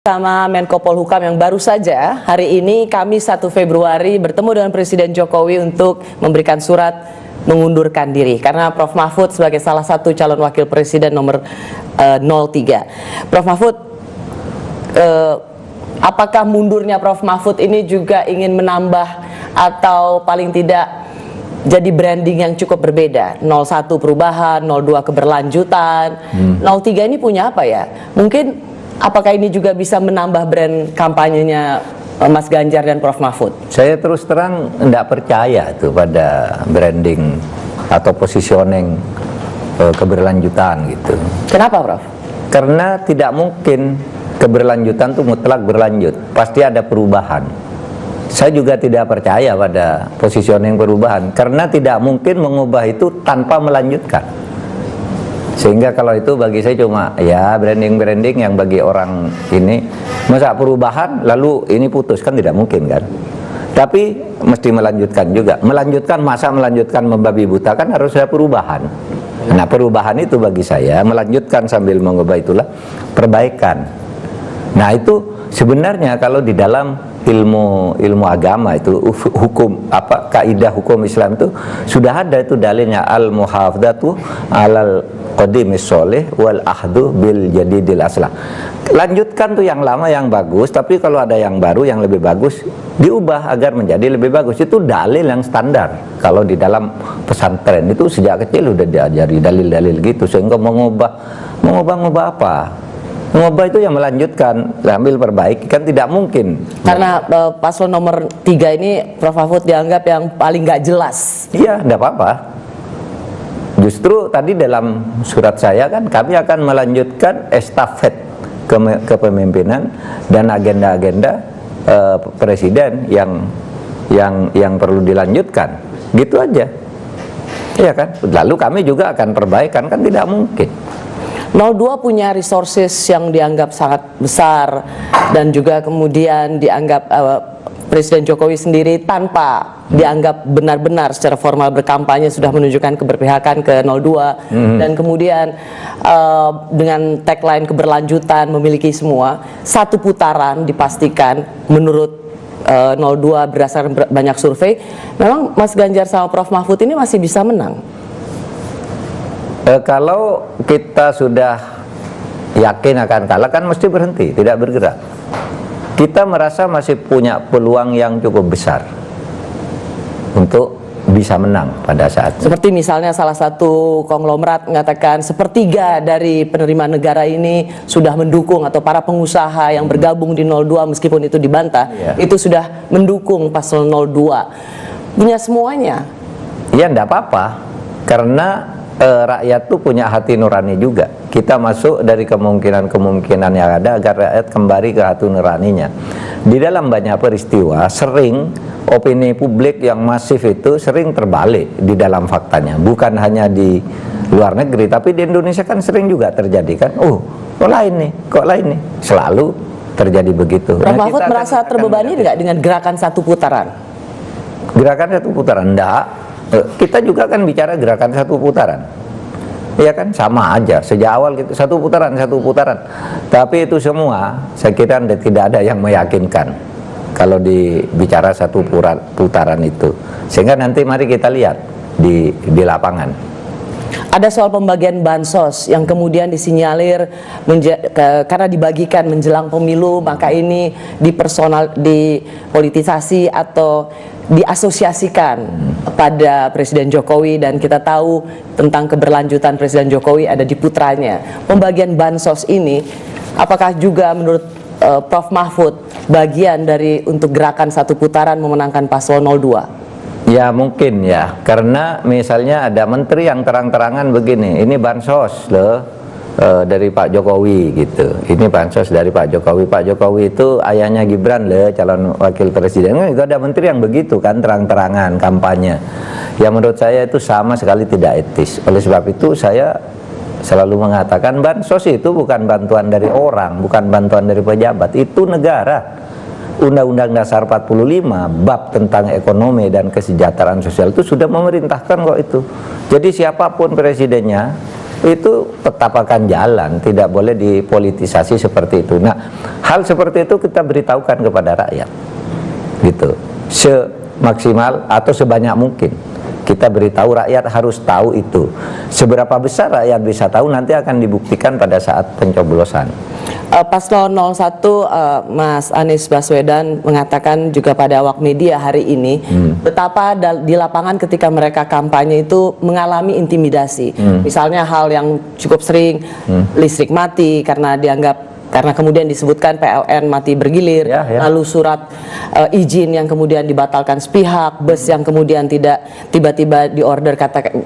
Sama Menko Polhukam yang baru saja hari ini Kamis 1 Februari bertemu dengan Presiden Jokowi untuk memberikan surat mengundurkan diri karena Prof. Mahfud sebagai salah satu calon wakil presiden nomor 03. Prof. Mahfud, apakah mundurnya Prof. Mahfud ini juga ingin menambah atau paling tidak jadi branding yang cukup berbeda? 01 perubahan, 02 keberlanjutan, 03 ini punya apa ya? Mungkin apakah ini juga bisa menambah brand kampanyenya Mas Ganjar dan Prof. Mahfud? Saya terus terang tidak percaya tuh pada branding atau positioning keberlanjutan gitu. Kenapa, Prof? Karena tidak mungkin keberlanjutan tuh mutlak berlanjut, pasti ada perubahan. Saya juga tidak percaya pada positioning perubahan karena tidak mungkin mengubah itu tanpa melanjutkan. Sehingga kalau itu bagi saya cuma ya branding-branding yang bagi orang ini, masa perubahan lalu ini putus, kan tidak mungkin kan. Tapi mesti melanjutkan juga. Masa melanjutkan membabi buta, kan harus ada perubahan. Nah, perubahan itu bagi saya melanjutkan sambil mengubah, itulah perbaikan. Nah, itu sebenarnya kalau di dalam ilmu agama itu hukum kaidah hukum Islam itu sudah ada itu dalilnya, al muhafadzatu alal qadimis sholih wal ahdu bil jadidil aslah. Lanjutkan tuh yang lama yang bagus, tapi kalau ada yang baru yang lebih bagus diubah agar menjadi lebih bagus. Itu dalil yang standar. Kalau di dalam pesantren itu sejak kecil udah diajari dalil-dalil gitu, sehingga mengubah apa? Mengubah itu yang melanjutkan, sambil perbaiki, kan tidak mungkin. Karena paslon nomor 3 ini Prof. Mahfud dianggap yang paling nggak jelas. Iya, tidak apa-apa. Justru tadi dalam surat saya kan kami akan melanjutkan estafet kepemimpinan dan agenda-agenda presiden yang perlu dilanjutkan. Gitu aja. Iya kan? Lalu kami juga akan perbaikan, kan tidak mungkin. 02 punya resources yang dianggap sangat besar dan juga kemudian dianggap Presiden Jokowi sendiri tanpa dianggap benar-benar secara formal berkampanye sudah menunjukkan keberpihakan ke 02 dan kemudian dengan tagline keberlanjutan memiliki semua, satu putaran dipastikan menurut 02 berdasarkan banyak survei, memang Mas Ganjar sama Prof. Mahfud ini masih bisa menang. Kalau kita sudah yakin akan kalah, kan mesti berhenti, tidak bergerak. Kita merasa masih punya peluang yang cukup besar untuk bisa menang pada saat itu. Seperti misalnya salah satu konglomerat mengatakan sepertiga dari penerima negara ini sudah mendukung, atau para pengusaha yang bergabung di 02 meskipun itu dibantah, itu sudah mendukung paslon 02. Punya semuanya. Ya enggak apa-apa, karena rakyat tuh punya hati nurani juga. Kita masuk dari kemungkinan-kemungkinan yang ada agar rakyat kembali ke hati nuraninya. Di dalam banyak peristiwa sering opini publik yang masif itu sering terbalik di dalam faktanya. Bukan hanya di luar negeri, tapi di Indonesia kan sering juga terjadi kan. Kok lain nih. Selalu terjadi begitu. Prof. Mahfud merasa terbebani tidak dengan gerakan satu putaran? Gerakan satu putaran enggak. Kita juga kan bicara gerakan satu putaran, ya kan, sama aja sejak awal gitu, satu putaran. Tapi itu semua saya kira tidak ada yang meyakinkan kalau dibicara satu putaran itu. Sehingga nanti mari kita lihat di lapangan. Ada soal pembagian bansos yang kemudian disinyalir karena dibagikan menjelang pemilu, maka ini dipolitisasi atau diasosiasikan pada Presiden Jokowi, dan kita tahu tentang keberlanjutan Presiden Jokowi ada di putranya. Pembagian bansos ini apakah juga menurut Prof. Mahfud bagian dari untuk gerakan satu putaran memenangkan paslon 02? Ya mungkin ya, karena misalnya ada menteri yang terang-terangan begini, ini bansos loh dari Pak Jokowi gitu, ini bansos dari Pak Jokowi. Pak Jokowi itu ayahnya Gibran loh, calon wakil presiden. Itu ada menteri yang begitu kan, terang-terangan kampanye. Yang menurut saya itu sama sekali tidak etis. Oleh sebab itu saya selalu mengatakan bansos itu bukan bantuan dari orang, bukan bantuan dari pejabat, itu negara. Undang-Undang Dasar 45 bab tentang ekonomi dan kesejahteraan sosial itu sudah memerintahkan kok itu. Jadi siapapun presidennya itu tetap akan jalan, tidak boleh dipolitisasi seperti itu. Nah, hal seperti itu kita beritahukan kepada rakyat, gitu, semaksimal atau sebanyak mungkin. Kita beritahu rakyat harus tahu itu. Seberapa besar rakyat bisa tahu nanti akan dibuktikan pada saat pencoblosan. Paslon 01 Mas Anies Baswedan mengatakan juga pada awak media hari ini betapa di lapangan ketika mereka kampanye itu mengalami intimidasi. Misalnya hal yang cukup sering, listrik mati karena kemudian disebutkan PLN mati bergilir, lalu surat izin yang kemudian dibatalkan sepihak, bus yang kemudian tidak tiba-tiba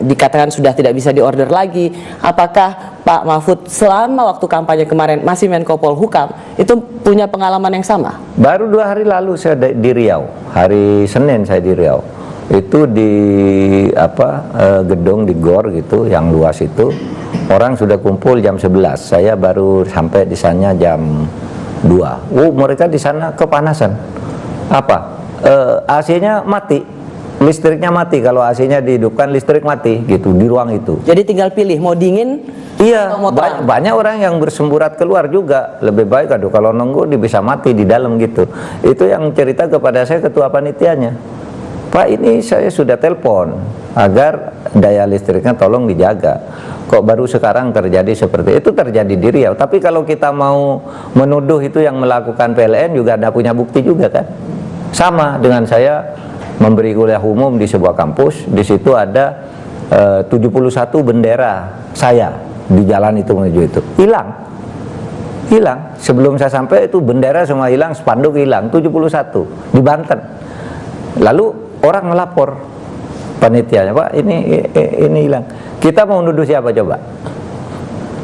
dikatakan sudah tidak bisa diorder lagi. Apakah Pak Mahfud selama waktu kampanye kemarin masih Menko Polhukam itu punya pengalaman yang sama? Baru 2 hari lalu saya di Riau, hari Senin saya di Riau, itu di gedung di GOR gitu yang luas itu. Orang sudah kumpul jam 11, saya baru sampai di sana jam 2. Mereka di sana kepanasan. AC-nya mati, listriknya mati. Kalau AC-nya dihidupkan, listrik mati gitu di ruang itu. Jadi tinggal pilih mau dingin. Iya, banyak orang yang bersemburat keluar juga. Lebih baik kalau nunggu bisa mati di dalam gitu. Itu yang cerita kepada saya ketua panitianya. Pak, ini saya sudah telepon agar daya listriknya tolong dijaga. Kok baru sekarang terjadi seperti itu? Terjadi di Riau. Tapi kalau kita mau menuduh itu yang melakukan PLN juga ada punya bukti juga kan. Sama dengan saya memberi kuliah umum di sebuah kampus, di situ ada 71 bendera saya di jalan itu menuju itu. Hilang. Sebelum saya sampai itu bendera semua hilang, spanduk hilang, 71 di Banten. Lalu orang melapor panitianya, Pak, ini hilang. Kita mau nuduh siapa coba?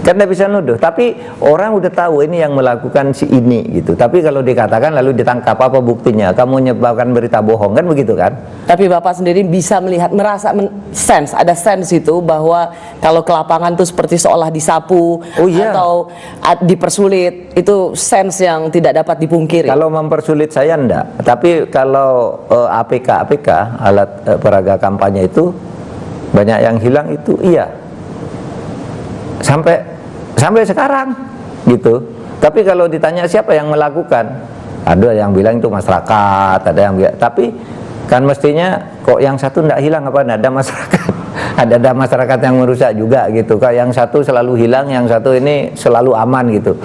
Kan tidak bisa nuduh. Tapi orang udah tahu ini yang melakukan si ini gitu. Tapi kalau dikatakan lalu ditangkap, apa buktinya? Kamu menyebarkan berita bohong, kan begitu kan? Tapi Bapak sendiri bisa melihat, ada sense itu bahwa kalau ke lapangan itu seperti seolah disapu atau dipersulit, itu sense yang tidak dapat dipungkiri. Kalau mempersulit saya enggak. Tapi kalau APK alat peraga kampanye itu banyak yang hilang itu iya. Sampai sekarang gitu. Tapi kalau ditanya siapa yang melakukan, ada yang bilang itu masyarakat, ada yang bilang, tapi kan mestinya kok yang satu tidak hilang apa ada masyarakat. ada masyarakat yang merusak juga gitu. Kok yang satu selalu hilang, yang satu ini selalu aman gitu.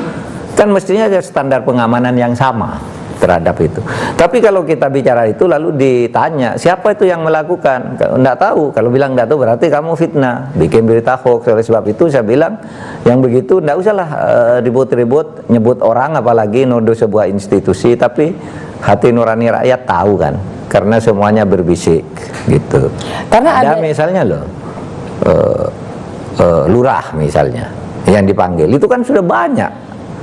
Kan mestinya ada standar pengamanan yang sama terhadap itu. Tapi kalau kita bicara itu lalu ditanya siapa itu yang melakukan, enggak tahu. Kalau bilang enggak tahu berarti kamu fitnah, bikin berita hoax. Oleh sebab itu saya bilang yang begitu enggak usahlah ribut-ribut nyebut orang, apalagi nuduh sebuah institusi. Tapi hati nurani rakyat tahu kan, karena semuanya berbisik gitu. Karena ada misalnya loh lurah misalnya yang dipanggil itu kan sudah banyak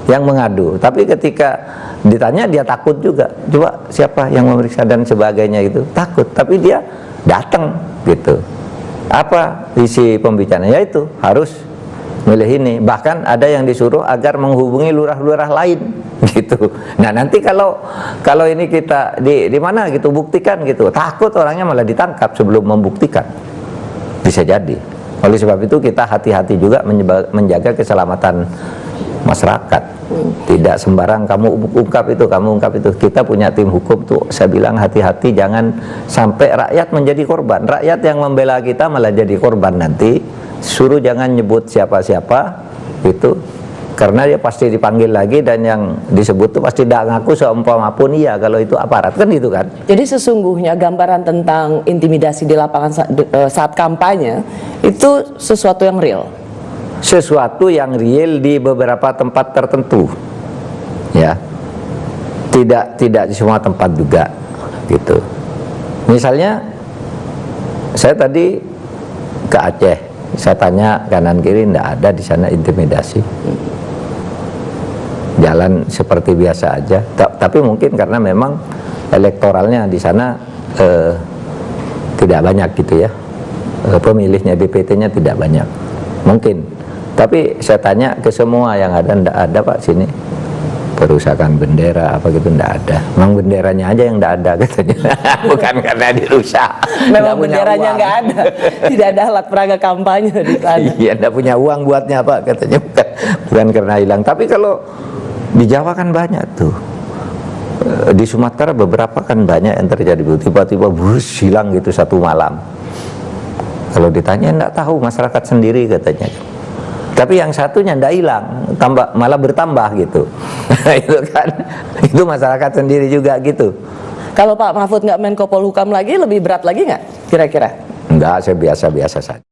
yang mengadu, tapi ketika ditanya dia takut juga. Coba siapa yang memeriksa dan sebagainya itu takut, tapi dia datang gitu. Apa isi pembicaraan? Yaitu harus milih ini. Bahkan ada yang disuruh agar menghubungi lurah-lurah lain gitu. Nah nanti kalau ini kita di mana gitu buktikan gitu, takut orangnya malah ditangkap sebelum membuktikan, bisa jadi. Oleh sebab itu kita hati-hati juga menjaga keselamatan masyarakat. Tidak sembarang kamu ungkap itu. Kita punya tim hukum tuh, saya bilang hati-hati jangan sampai rakyat menjadi korban. Rakyat yang membela kita malah jadi korban nanti. Suruh jangan nyebut siapa-siapa itu, karena dia pasti dipanggil lagi dan yang disebut tuh pasti tidak ngaku seumpama pun iya kalau itu aparat, kan gitu kan. Jadi sesungguhnya gambaran tentang intimidasi di lapangan saat kampanye itu sesuatu yang real. Sesuatu yang real di beberapa tempat tertentu, ya, tidak di semua tempat juga, gitu. Misalnya, saya tadi ke Aceh, saya tanya kanan kiri, tidak ada di sana intimidasi, jalan seperti biasa aja. Tapi mungkin karena memang elektoralnya di sana tidak banyak gitu ya, pemilihnya DPT-nya tidak banyak, mungkin. Tapi saya tanya ke semua yang ada, enggak ada Pak sini perusakan bendera apa gitu enggak ada. Memang benderanya aja yang enggak ada katanya. Bukan karena dirusak. Memang Nggak punya benderanya uang. nggak ada, tidak ada alat peraga kampanye di sana. Iya, enggak punya uang buatnya Pak katanya, bukan karena hilang. Tapi kalau di Jawa kan banyak tuh. Di Sumatera beberapa kan banyak yang terjadi, tiba-tiba bus hilang gitu satu malam. Kalau ditanya enggak tahu, masyarakat sendiri katanya. Tapi yang satunya enggak hilang, malah bertambah gitu. Itu kan, itu masyarakat sendiri juga gitu. Kalau Pak Mahfud nggak Menko Polhukam lagi, lebih berat lagi nggak kira-kira? Enggak, saya biasa-biasa saja.